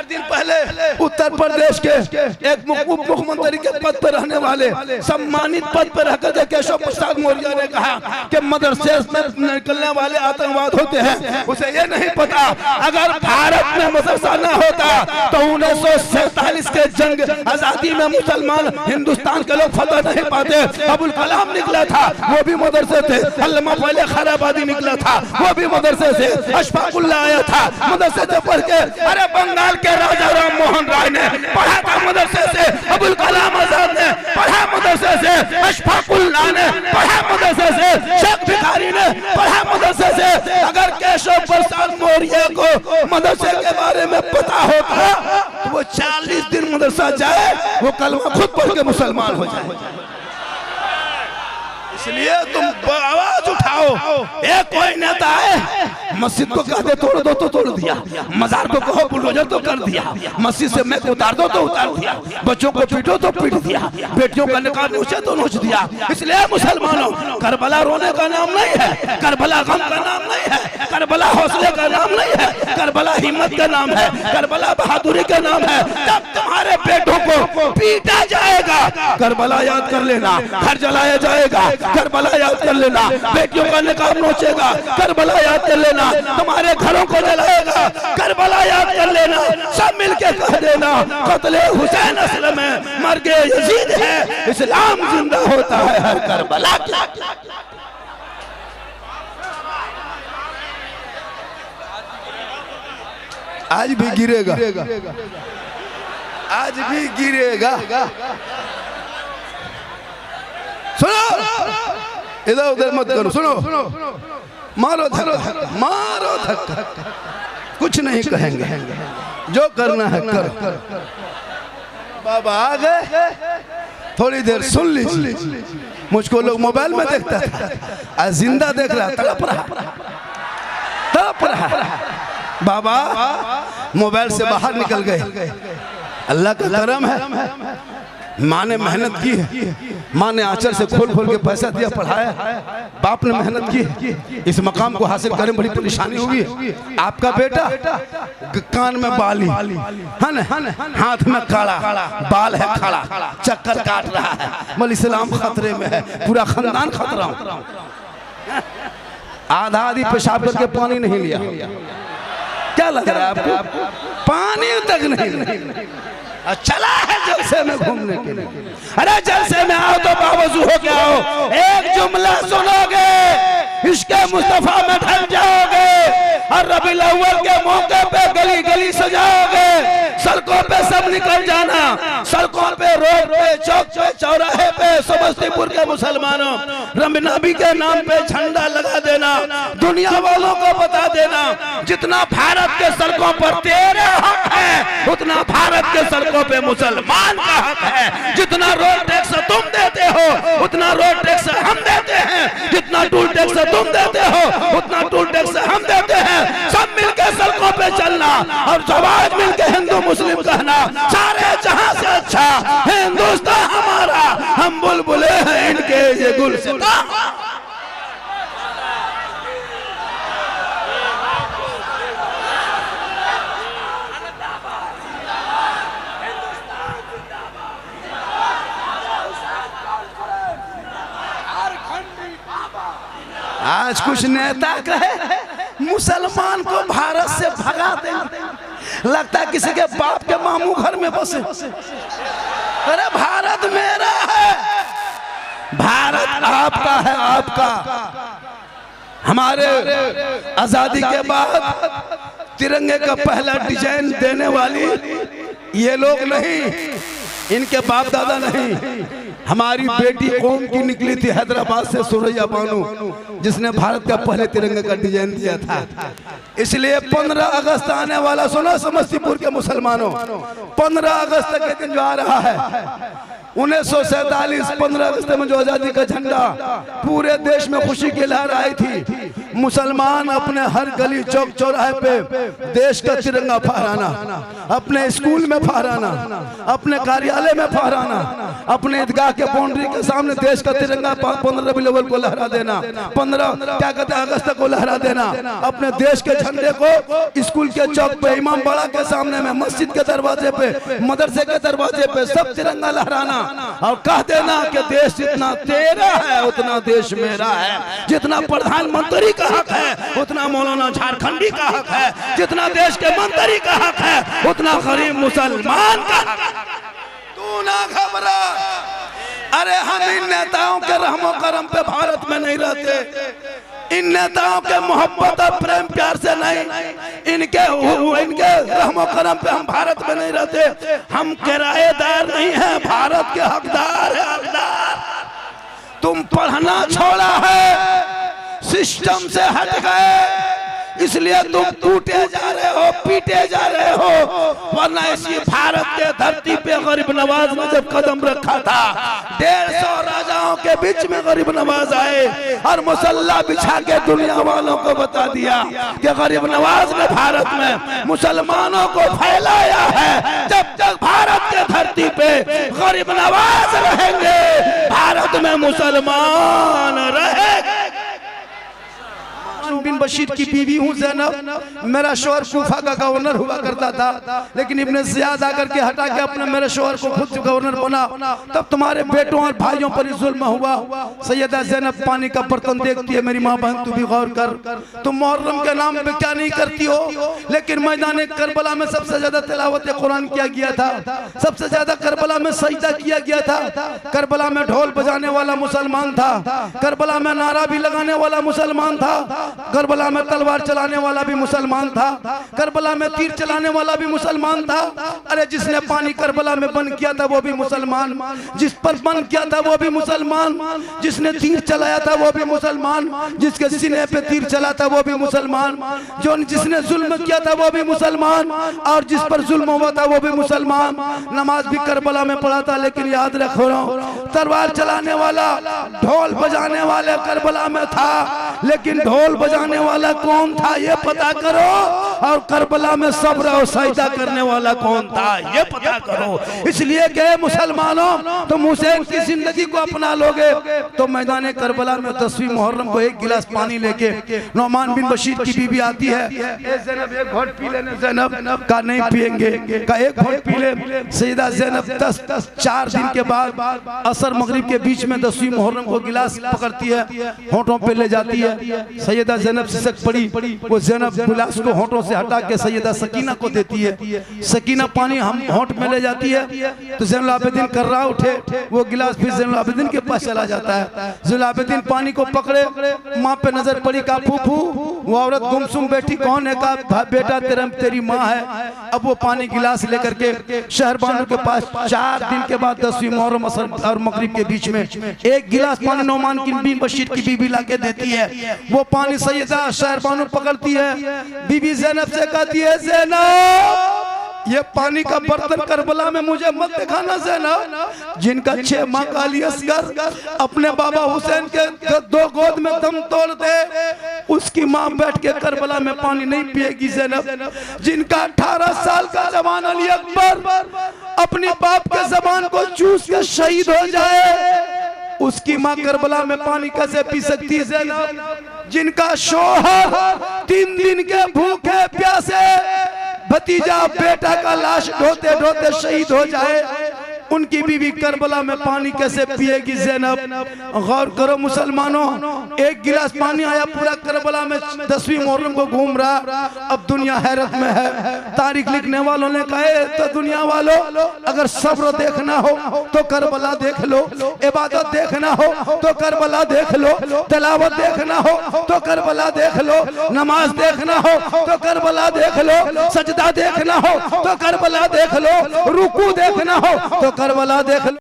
दिन पहले उत्तर प्रदेश के एक उप मुख्यमंत्री के पद पर रहने वाले सम्मानित पद पर रहकर केशव प्रसाद मौर्य ने कहा कि मदरसे में निकलने वाले आतंकवाद होते हैं। उसे ये नहीं पता अगर भारत में मदरसा न होता तो 1947 के जंग आजादी में मुसलमान हिंदुस्तान के लोग फतह नहीं पाते। अबुल कलाम निकला था, वो भी मदरसे से। अल्लामा पहले खैराबादी निकला था, वो भी मदरसे से। अशफाकुल्लाह आया था, मदरसे से पढ़ के। अरे बंगाल के राजा राम मोहन राय ने पढ़ा था मदरसे से, अबुल कलाम आजाद ने पढ़ा मदरसे से, अशफाकुल्लाह ने पढ़ा मदरसे से, शेख भिखारी ने पढ़ा मदरसे से। अगर केशव प्रसाद मौर्य को मदरसे के बारे में पता होता तो वो 40 दिन मदरसा जाए, वो कलमा खुद पढ़ के मुसलमान हो जाए। इसलिए तुम आवाज उठाओ। एक कोई नेता है मस्जिद को कह दे तोड़ दो तो तोड़ दिया, मजार को कहो बुलडोजर तो कर दिया, मस्जिद से मैं उतार दो तो उतार दिया, बच्चों को पीटो तो पीट दिया, बेटियों का निकाह नोचे तो नोच दिया। इसलिए मुसलमानों, करबला रोने का नाम नहीं है, करबला गम का नाम नहीं है, करबला हौसले का नाम नहीं है, करबला हिम्मत का नाम है, करबला बहादुरी का नाम है। जब तुम्हारे बेटों को पीटा जाएगा करबला याद कर लेना, घर जलाया जाएगा करबला याद कर लेना, बेटियों का निकाह नोचेगा करबला याद कर लेना, तुम्हारे घरों को जलाएगा करबला याद कर लेना। सब मिलके कह देना कत्ले हुसैन असल में मर्गे यजीद है, इस्लाम जिंदा होता है हर करबला। आज भी गिरेगा, आज भी गिरेगा। सुनो, इधर उधर मत करो, सुनो, मारो धक्का, मारो धक्का, कुछ नहीं कहेंगे, जो करना है करो। बाबा आ गए, थोड़ी देर सुन लीजिए। मुझको लोग मोबाइल में देखता था, आज जिंदा देख रहा, तड़प रहा। बाबा मोबाइल से बाहर निकल गए, अल्लाह का करम है। माँ ने मेहनत की है, माँ ने आंचल से खोल खोल के पैसा दिया, पढ़ाया, बाप ने मेहनत की है, इस मकाम को हासिल करने में बड़ी परेशानी होगी। आपका बेटा कान में बाली है न, हाथ में काला बाल है खड़ा, चक्कर काट रहा है, मल इस्लाम खतरे में है, पूरा खानदान खतरा। आधा आधी पेशाब करके पानी नहीं लिया, क्या लग रहा है आपको? पानी तक नहीं चला है जलसे में घूमने के लिए। अरे जलसे में आओ तो बावजू हो के आओ, एक जुमला सुनोगे इसके मुस्तफा में ढल जाओगे, और रबीउल अव्वल के मौके पे गली गली सजाओगे, सड़कों पे सब निकल जाना, सड़कों पे, रोड पे, चौक पे, चौराहे पे, समस्तीपुर के मुसलमानों रमनबी के नाम पे झंडा लगा देना, दुनिया वालों को बता देना जितना भारत के सड़कों पर तेरे हक है उतना भारत के सड़कों पे मुसलमान का हक है। जितना रोड टैक्स तुम देते हो उतना रोड टैक्स हम देते हैं, जितना टूल टैक्स तुम देते हो उतना टूल टैक्स हम देते हैं। सब मिलकर सड़कों पे चलना और समाज मिलकर हिंदू मुस्लिम कहना सारे जहां से अच्छा हिंदुस्तान हमारा, हम बुलबुले हैं इनके ये गुलसिता। आज कुछ नेता कहे मुसलमान को भारत से भगा देंगे, लगता है किसी के बाप के मामू घर में बसे। अरे भारत मेरा है, भारत आपका है, आपका। हमारे आजादी के बाद तिरंगे का पहला डिजाइन देने वाली ये लोग नहीं, इनके बाप दादा नहीं, हमारी बेटी कौम की निकली थी हैदराबाद से सुरैया बानो, जिसने भारत का पहले तिरंगे का डिजाइन दिया था। इसलिए 15 अगस्त आने वाला, सुनो समस्तीपुर के मुसलमानों, 15 अगस्त के दिन जो आ रहा है 1947 15 अगस्त में जो आजादी का झंडा पूरे देश में खुशी की लहर आई थी, मुसलमान अपने हर गली चौक चौराहे पे देश का तिरंगा फहराना, अपने स्कूल में फहराना, अपने कार्यालय में फहराना, अपने ईदगाह के बाउंड्री के सामने देश का तिरंगा 15 रबीउल अव्वल को लहरा देना, 15 क्या कहते हैं अगस्त को लहरा देना, अपने देश के झंडे को स्कूल के चौक पे, इमाम बाड़ा के सामने में, मस्जिद के दरवाजे पे, मदरसे के दरवाजे पे सब तिरंगा लहराना और कह देना कि देश जितना तेरा है उतना देश मेरा है, जितना प्रधानमंत्री का हक है उतना मौलाना झारखंडी का हक है, जितना देश के मंत्री का हक है उतना गरीब मुसलमान का हक है। तू ना घबरा। अरे हम इन नेताओं के रहमो करम पे भारत में नहीं रहते, इन नेताओं के मोहब्बत और प्रेम प्यार से नहीं, इनके रहमो करम पे हम भारत में नहीं रहते। हम किराएदार नहीं हैं, भारत के हकदार है, हकदार। तुम पढ़ना छोड़ा है, सिस्टम से हट गए, इसलिए तुम टूटे जा रहे हो, पीटे जा रहे हो। वरना इसी भारत के धरती पे गरीब नवाज ने जब कदम रखा था, 150 राजाओं के बीच में गरीब नवाज आए और मुसल्ला बिछा के दुनिया वालों को बता दिया कि गरीब नवाज ने भारत में मुसलमानों को फैलाया है। जब तक भारत के धरती पे गरीब नवाज रहेंगे, भारत में मुसलमान रहेंगे। बिन बशीर की बीवी हूँ ज़ैनब, मेरा शोहर कूफा का गवर्नर हुआ करता था, लेकिन इब्ने ज़ियाद आकर के हटा के अपने मेरे शोहर को खुद गवर्नर बना। तब तुम्हारे बेटों और भाइयों पर जुल्म हुआ। सैयदा ज़ैनब पानी का बर्तन देखती है, मेरी माँ बहन तू भी गौर कर, तुम मुहर्रम के नाम पे क्या नहीं करती हो, लेकिन मैदान करबला में सबसे ज्यादा तिलावत कुरान किया गया था, सबसे ज्यादा करबला में सजदा किया गया था। करबला में ढोल बजाने वाला मुसलमान था, करबला में नारा भी लगाने वाला मुसलमान था, करबला में तलवार चलाने वाला भी मुसलमान था, करबला में तीर चलाने वाला भी मुसलमान था। अरे जिसने पानी करबला में बंद किया था वो भी मुसलमान, जिस पर बंद किया था वो भी मुसलमान, जिसने तीर चलाया था वो भी मुसलमान, जिसके सीने पे तीर चला था वो भी मुसलमान, जो जिसने जुल्म किया था वो भी मुसलमान, और जिस पर जुल्म हुआ था वो भी मुसलमान। नमाज भी करबला में पढ़ा था, लेकिन याद रखो तलवार चलाने वाला, ढोल बजाने वाले करबला में था, लेकिन ढोल बजाने वाला कौन था ये पता करो, और करबला में सब्र और सजदा करने वाला कौन था ये पता करो। इसलिए कि मुसलमानों तुम हुसैन की जिंदगी को अपना लोगे तो मैदान करबला में 10वीं मुहर्रम को एक गिलास पानी लेके नौमान बिन बशीर की बीबी आती है, ज़ैनब एक घोट पी लेने, ज़ैनब का नहीं पिएंगे, का एक घोट पी ले। सैयदा ज़ैनब 4 दिन के बाद असर मगरिब के बीच में 10वीं मुहर्रम को गिलास पकड़ती है, होठों पे ले जाती है। सैयदा ज़ैनब सिसक पड़ी, वो ज़ैनब गिलास को होठों से हटा के सैयदा सकीना को देती है। सकीना पानी हम होठ में ले जाती है तो ज़ैनुल आबिदीन कर्रा उठे, वो गिलास फिर ज़ैनुल आबिदीन के पास चला जाता है। ज़ैनुल आबिदीन पानी को पकड़े, माँ पे नजर पड़ी, का फूफू वो औरत गुमसुम बैठी कौन है, का बेटा तेरी माँ है। अब वो पानी गिलास लेकर के शहरबानों के पास 4 दिन के बाद 10वीं मुहर्रम असर और मगरिब के बीच में एक गिलास पानी नौमान बिन बशीर की बीबी लाके देती है। वो पानी सैयदा शहरबानू पकड़ती है, बीबी ज़ैनब से कहती है ज़ैनब ये पानी का बर्तन करबला में मुझे मत दिखाना ज़ैनब, जिनका 6 माह का अली असगर अपने बाबा हुसैन के 2 गोद में दम तोड़ दे, उसकी माँ बैठ के करबला में पानी नहीं पिएगी ज़ैनब। जिनका 18 साल का जवान अली अकबर अपनी बाप के जबान को चूस के शहीद हो जाए, उसकी माँ करबला में पानी कैसे पी सकती है ज़ैनब। जिनका शोहर 3 दिन के भूखे प्यासे भतीजा बेटा का लाश ढोते ढोते शहीद हो जाए, उनकी बीवी करबला में पानी कैसे पिएगी ज़ैनब। गौर करो मुसलमानों, एक गिलास पानी आया पूरा करबला में 10वीं मुहर्रम को घूम रहा। अब दुनिया हैरत में है। तारीख लिखने वालों ने कहा तो दुनिया वालों अगर सब्र देखना हो तो करबला देख लो, इबादत देखना हो तो करबला देख लो, तिलावत देखना हो तो करबला देख लो, नमाज देखना हो तो करबला देख लो, सजदा देखना हो तो करबला देख लो, रुकू देखना हो तो करबला देख लो।